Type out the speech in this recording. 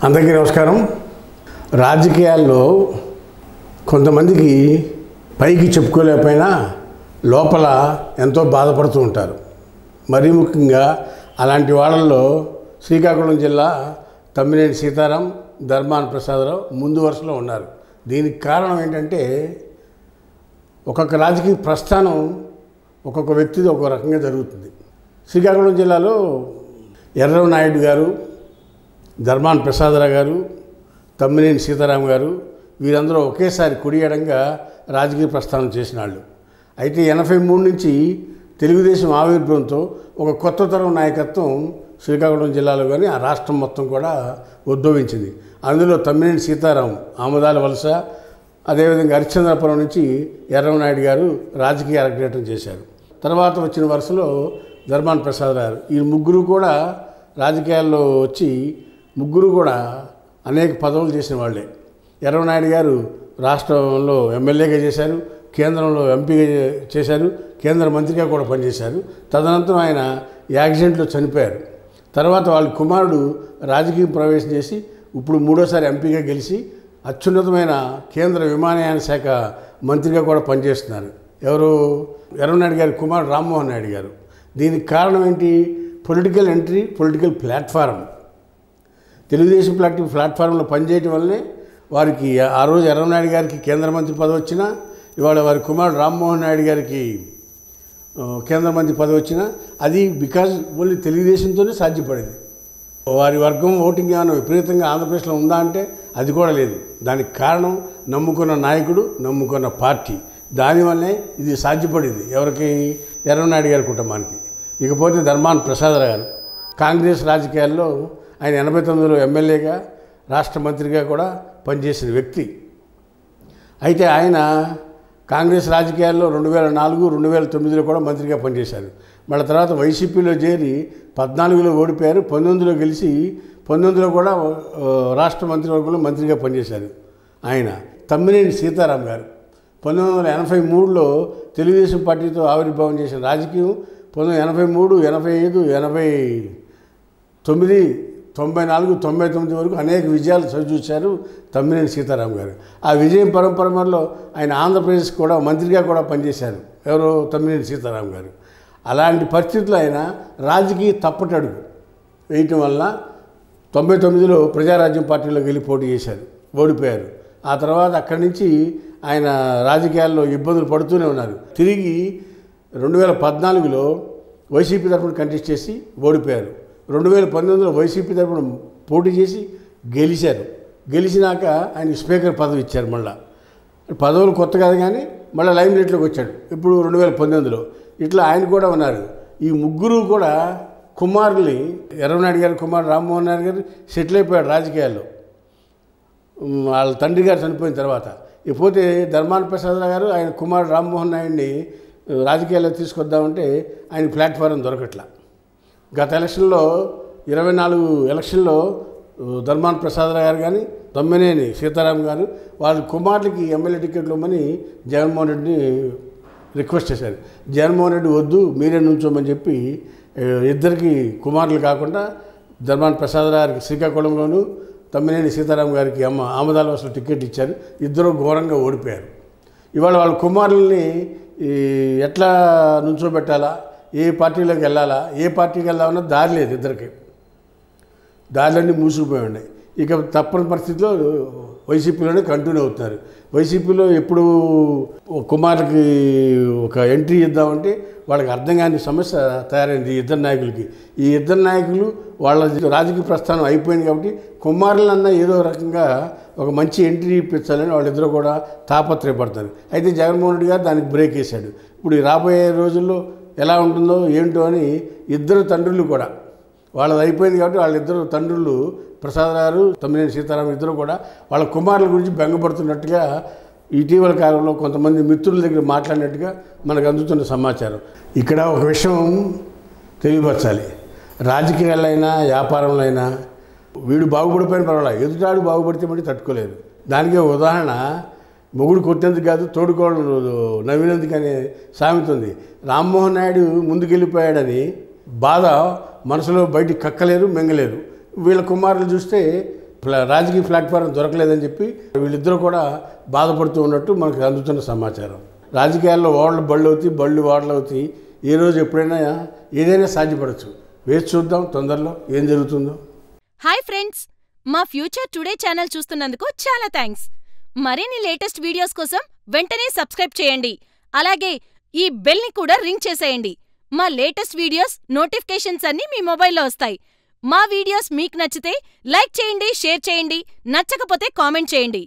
అందరికీ నమస్కారం. రాజకీయాల్లో కొంతమందికి పైకి చెప్పుకోలేకపోయినా లోపల ఎంతో బాధపడుతూ ఉంటారు. మరీ ముఖ్యంగా అలాంటి వాళ్ళల్లో శ్రీకాకుళం జిల్లా తమ్మినేని సీతారాం, ధర్మాన ప్రసాదరావు ముందు వరుసలో ఉన్నారు. దీనికి కారణం ఏంటంటే ఒక్కొక్క రాజకీయ ప్రస్థానం ఒక్కొక్క వ్యక్తిది ఒక్కొక్క రకంగా జరుగుతుంది. శ్రీకాకుళం జిల్లాలో ఎర్రవ నాయుడు గారు, ధర్మాన ప్రసాదరావు గారు, తమ్మినేని సీతారాం గారు వీరందరూ ఒకేసారి కుడియడంగా రాజకీయ ప్రస్థానం చేసిన వాళ్ళు. అయితే 83 నుంచి తెలుగుదేశం ఆవిర్భావంతో ఒక కొత్త తరం నాయకత్వం శ్రీకాకుళం జిల్లాలో కానీ ఆ రాష్ట్రం మొత్తం కూడా ఉద్భవించింది. అందులో తమ్మినేని సీతారాం ఆమదాల వలస, అదేవిధంగా హరిశ్చంద్రపురం నుంచి ఎర్రవ నాయుడు గారు రాజకీయ అరంగేట్రం చేశారు. తర్వాత వచ్చిన వరుసలో ధర్మాన ప్రసాదరావు గారు. ఈ ముగ్గురు కూడా రాజకీయాల్లో వచ్చి ముగ్గురు కూడా అనేక పదవులు చేసిన వాళ్ళే. ఎర్రవ నాయుడు గారు రాష్ట్రంలో ఎమ్మెల్యేగా చేశారు, కేంద్రంలో ఎంపీగా చేశారు, కేంద్ర మంత్రిగా కూడా పనిచేశారు. తదనంతరం ఆయన యాక్సిడెంట్లో చనిపోయారు. తర్వాత వాళ్ళ కుమారుడు రాజకీయ ప్రవేశం చేసి ఇప్పుడు మూడోసారి ఎంపీగా గెలిచి అత్యున్నతమైన కేంద్ర విమానయాన శాఖ మంత్రిగా కూడా పనిచేస్తున్నారు. ఎవరు? ఎర్రవ నాయుడు గారి కుమారుడు రామ్మోహన్ నాయుడు గారు. దీనికి కారణం ఏంటి? Political entry, political platform. Telugu Desam ప్లాట్ఫారంలో పనిచేయటం వల్లనే వారికి ఆ రోజు ఎర్రవ నాయుడు గారికి కేంద్ర మంత్రి పదవి వచ్చినా, ఇవాళ వారి కుమారుడు రామ్మోహన్ నాయుడు గారికి కేంద్ర మంత్రి పదవి వచ్చినా అది బికాజ్ ఓన్లీ తెలుగుదేశంతోనే సాధ్యపడింది. వారి వర్గం ఓటింగ్ ఏమైనా విపరీతంగా ఆంధ్రప్రదేశ్లో ఉందా అంటే అది కూడా లేదు. దానికి కారణం నమ్ముకున్న నాయకుడు, నమ్ముకున్న పార్టీ. దానివల్లే ఇది సాధ్యపడింది. ఎవరికి? ఎర్రవ నాయుడు గారి కుటుంబానికి. ఇకపోతే ధర్మాన ప్రసాదరావు గారు కాంగ్రెస్ రాజకీయాల్లో ఆయన 89లో ఎమ్మెల్యేగా, రాష్ట్ర మంత్రిగా కూడా పనిచేసిన వ్యక్తి. అయితే ఆయన కాంగ్రెస్ రాజకీయాల్లో 2004, 2009లో కూడా మంత్రిగా పనిచేశారు. మళ్ళీ తర్వాత వైసీపీలో చేరి 14లో ఓడిపోయారు, 19లో గెలిచి 19లో కూడా రాష్ట్ర మంత్రివర్గంలో మంత్రిగా పనిచేశారు. ఆయన తమ్మినేని సీతారాం గారు 1983లో తెలుగుదేశం పార్టీతో ఆవిర్భావం చేసిన రాజకీయం 1983, 85, 89, 94, 99 వరకు అనేక విజయాలు చవిచూశారు తమ్మినేని సీతారాం గారు. ఆ విజయం పరంపరలో ఆయన ఆంధ్రప్రదేశ్ కూడా మంత్రిగా కూడా పనిచేశారు. ఎవరు? తమ్మినేని సీతారాం గారు. అలాంటి పరిస్థితుల్లో ఆయన రాజకీయ తప్పటడుగు వేయటం వల్ల 99లో ప్రజారాజ్యం పార్టీలోకి వెళ్ళి పోటీ చేశారు, ఓడిపోయారు. ఆ తర్వాత అక్కడి నుంచి ఆయన రాజకీయాల్లో ఇబ్బందులు పడుతూనే ఉన్నారు. తిరిగి 2014లో వైసీపీ తరఫున కంటెస్ట్ చేసి ఓడిపోయారు. 2019లో వైసీపీ తరఫున పోటీ చేసి గెలిచారు. గెలిచినాక ఆయనకి స్పీకర్ పదవి ఇచ్చారు. మళ్ళీ పదవులు కొత్త కాదు కానీ మళ్ళీ లైమ్ లైట్లోకి వచ్చాడు ఇప్పుడు 2019లో. ఇట్లా ఆయన కూడా ఉన్నారు. ఈ ముగ్గురు కూడా కుమారుల్ని, ఎర్రవ నాయుడు గారి కుమారుడు రామ్మోహన్ నాయుడు గారు సెటిల్ అయిపోయాడు రాజకీయాల్లో వాళ్ళ తండ్రి గారు చనిపోయిన తర్వాత. ఇకపోతే ధర్మాన ప్రసాదరావు గారు ఆయన కుమారుడు రామ్మోహన్ నాయుడిని రాజకీయాల్లో తీసుకొద్దామంటే ఆయన ప్లాట్ఫారం దొరకట్లా. గత ఎలక్షన్లో 24 ఎలక్షన్లో ధర్మాన ప్రసాదరావు గారు కానీ తమ్మినేని సీతారాం గారు వాళ్ళ కుమారులకి ఎమ్మెల్యే టికెట్లు ఇవ్వమని జగన్మోహన్ రెడ్డిని రిక్వెస్ట్ చేశారు. జగన్మోహన్ రెడ్డి వద్దు, మీరే నుంచోమని చెప్పి ఇద్దరికి కుమారులు కాకుండా ధర్మాన ప్రసాదరావు గారికి శ్రీకాకుళంలోను, తమ్మినేని సీతారాం గారికి ఆమదాల వలసలో టికెట్ ఇచ్చారు. ఇద్దరు ఘోరంగా ఓడిపోయారు. ఇవాళ వాళ్ళ కుమారుల్ని ఎట్లా నుంచోబెట్టాలా, ఏ పార్టీలోకి వెళ్ళాలా, ఏ పార్టీకి వెళ్దామన్నా దారి లేదు. ఇద్దరికి దారులన్నీ మూసుకుపోయి ఉన్నాయి. ఇక తప్పని పరిస్థితిలో వైసీపీలోనే కంటిన్యూ అవుతున్నారు. వైసీపీలో ఎప్పుడు కుమారుకి ఒక ఎంట్రీ ఇద్దామంటే వాళ్ళకి అర్థం కాని సమస్య తయారైంది ఈ ఇద్దరు నాయకులకి. ఈ ఇద్దరు నాయకులు వాళ్ళ రాజకీయ ప్రస్థానం అయిపోయింది కాబట్టి కుమారులన్నా ఏదో రకంగా ఒక మంచి ఎంట్రీ ఇప్పించాలని వాళ్ళిద్దరూ కూడా తాపత్రయపడతారు. అయితే జగన్మోహన్ రెడ్డి గారు దానికి బ్రేక్ వేశాడు. ఇప్పుడు రాబోయే రోజుల్లో ఎలా ఉంటుందో ఏంటో అని ఇద్దరు తండ్రులు కూడా వాళ్ళది అయిపోయింది కాబట్టి వాళ్ళిద్దరు తండ్రులు ప్రసాదరావు గారు, తమ్మినేని సీతారాం ఇద్దరు కూడా వాళ్ళ కుమారుల గురించి బెంగపడుతున్నట్టుగా ఇటీవల కాలంలో కొంతమంది మిత్రుల దగ్గర మాట్లాడినట్టుగా మనకు అందుతున్న సమాచారం. ఇక్కడ ఒక విషయం తెలియపరచాలి. రాజకీయాలైనా వ్యాపారంలో అయినా వీడు బాగుపడిపోయిన పర్వాలేదు, ఎదుటాడు బాగుపడితే మళ్ళీ తట్టుకోలేదు. దానికి ఉదాహరణ మొగుడు కొట్టేందుకు కాదు, తోడుకోవడం నవ్వినందుకు అనే సామెత ఉంది. రామ్మోహన్ నాయుడు ముందుకెళ్ళిపోయాడని బాధ మనసులో బయటికి కక్కలేరు, మింగలేరు. వీళ్ళ కుమారులు చూస్తే రాజకీయ ప్లాట్ఫారం దొరకలేదని చెప్పి వీళ్ళిద్దరూ కూడా బాధపడుతూ ఉన్నట్టు మనకు అందుతున్న సమాచారం. రాజకీయాల్లో ఓడలు బళ్ళు అవుతాయి, బళ్ళు ఓడలు అవుతాయి. ఏ రోజు ఎప్పుడైనా ఏదైనా సాధ్యపడచ్చు. వేచి చూద్దాం తొందరలో ఏం జరుగుతుందో. హాయ్ ఫ్రెండ్స్, మా ఫ్యూచర్ టుడే ఛానల్ చూస్తున్నందుకు చాలా థ్యాంక్స్. మరిన్ని లేటెస్ట్ వీడియోస్ కోసం వెంటనే సబ్స్క్రైబ్ చేయండి. అలాగే ఈ బెల్ని కూడా రింగ్ చేసేయండి. మా లేటెస్ట్ వీడియోస్ నోటిఫికేషన్స్ అన్నీ మీ మొబైల్లో వస్తాయి. మా వీడియోస్ మీకు నచ్చితే లైక్ చేయండి, షేర్ చేయండి, నచ్చకపోతే కామెంట్ చేయండి.